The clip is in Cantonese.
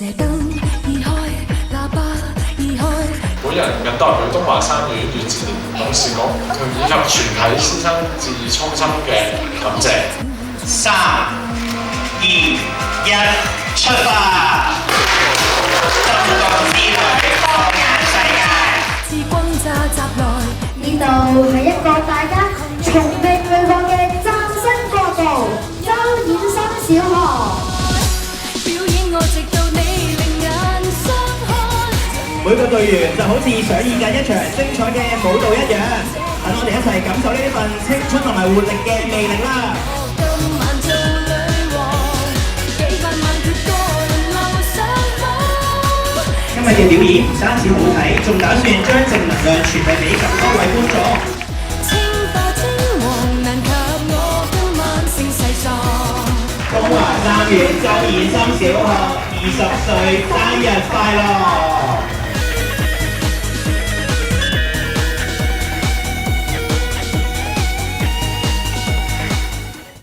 本人謹代表東華三院粵字聯董事局以及全體師生致以衷心嘅感謝。3、2、1，出發！中國之旅，放眼世界。呢度係一個大家從未去過嘅嶄新國度——周衍生小學。每個隊員就好似上演緊一場精彩嘅舞蹈一樣，等我哋一齊感受呢一份青春同埋活力嘅魅力啦！今日嘅表演唔單止好睇，仲打算將正能量傳遞俾咁多位觀眾。東華三院周衍生小學20歲生日快樂！